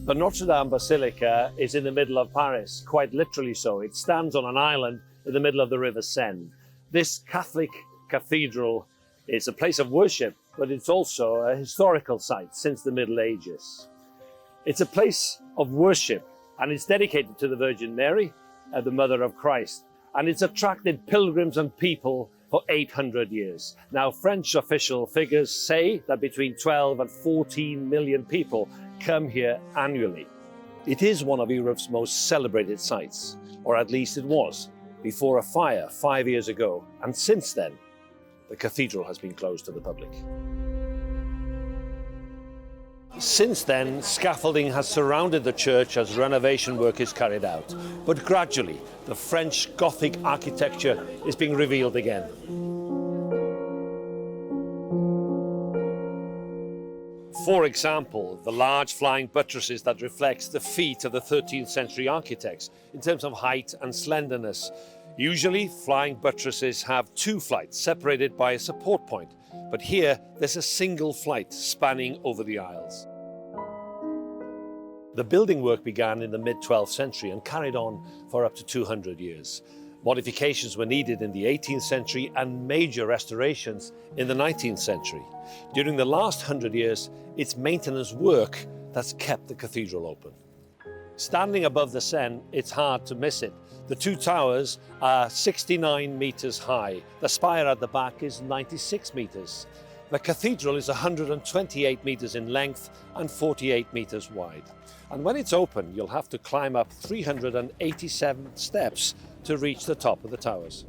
The Notre-Dame Basilica is in the middle of Paris, quite literally so. It stands on an island in the middle of the River Seine. This Catholic cathedral is a place of worship, but it's also a historical site since the Middle Ages. It's a place of worship, and it's dedicated to the Virgin Mary, the Mother of Christ, and it's attracted pilgrims and people for 800 years. Now, French official figures say that between 12 and 14 million people come here annually. It is one of Europe's most celebrated sites, or at least it was, before a fire 5 years ago, and since then, the cathedral has been closed to the public. Since then, scaffolding has surrounded the church as renovation work is carried out. But gradually, the French Gothic architecture is being revealed again. For example, the large flying buttresses that reflects the feat of the 13th century architects in terms of height and slenderness. Usually, flying buttresses have two flights separated by a support point, but here there's a single flight spanning over the aisles. The building work began in the mid-12th century and carried on for up to 200 years. Modifications were needed in the 18th century and major restorations in the 19th century. During the last 100 years, it's maintenance work that's kept the cathedral open. Standing above the Seine, it's hard to miss it. The two towers are 69 meters high. The spire at the back is 96 meters. The cathedral is 128 meters in length and 48 meters wide. And when it's open, you'll have to climb up 387 steps to reach the top of the towers.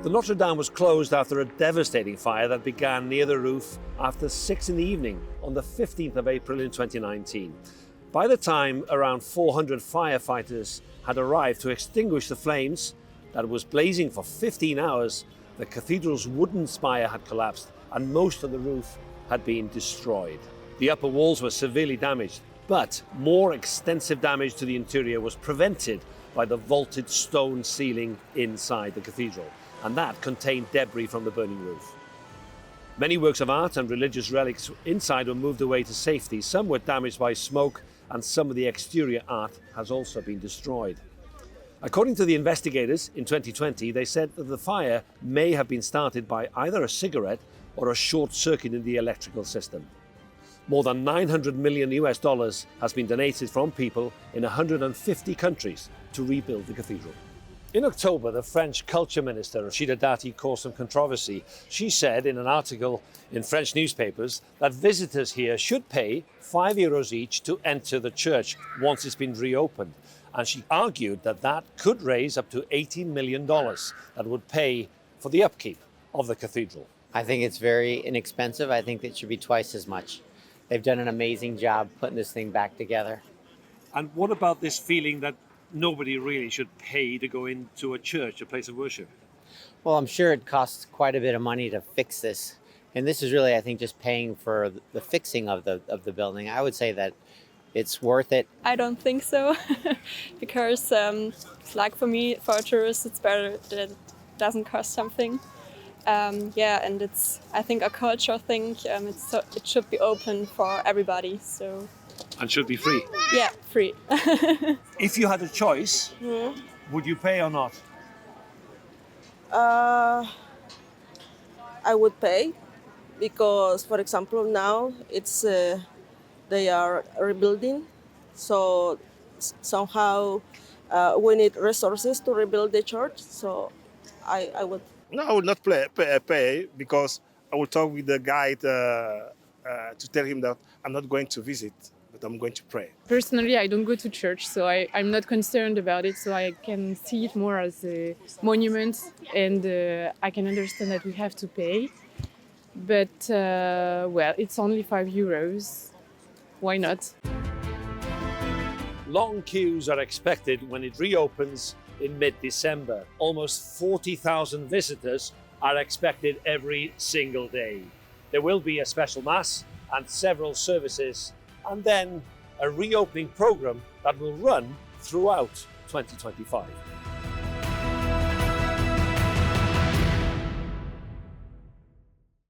The Notre-Dame was closed after a devastating fire that began near the roof after 6 in the evening on the 15th of April in 2019. By the time around 400 firefighters had arrived to extinguish the flames that was blazing for 15 hours, the cathedral's wooden spire had collapsed and most of the roof had been destroyed. The upper walls were severely damaged, but more extensive damage to the interior was prevented by the vaulted stone ceiling inside the cathedral, and that contained debris from the burning roof. Many works of art and religious relics inside were moved away to safety. Some were damaged by smoke, and some of the exterior art has also been destroyed. According to the investigators, in 2020, they said that the fire may have been started by either a cigarette or a short circuit in the electrical system. More than $900 million has been donated from people in 150 countries to rebuild the cathedral. In October, the French culture minister, Rachida Dati, caused some controversy. She said in an article in French newspapers that visitors here should pay €5 each to enter the church once it's been reopened. And she argued that that could raise up to $18 million that would pay for the upkeep of the cathedral. I think it's very inexpensive. I think it should be twice as much. They've done an amazing job putting this thing back together. And what about this feeling that nobody really should pay to go into a church, a place of worship? Well, I'm sure it costs quite a bit of money to fix this. And this is really, I think, just paying for the fixing of the building. I would say that it's worth it. I don't think so, because like for me, for a tourist, it's better that it doesn't cost something. And it's, I think, a cultural thing. It should be open for everybody. So. And should be free? Yeah, free. If you had a choice, would you pay or not? I would pay because, for example, now it's they are rebuilding, so somehow we need resources to rebuild the church. So I would. No, I would not pay because I will talk with the guide to tell him that I'm not going to visit, but I'm going to pray. Personally, I don't go to church, so I'm not concerned about it, so I can see it more as a monument, and I can understand that we have to pay. But, well, it's only €5. Why not? Long queues are expected when it reopens in mid-December. Almost 40,000 visitors are expected every single day. There will be a special mass and several services, and then a reopening program that will run throughout 2025.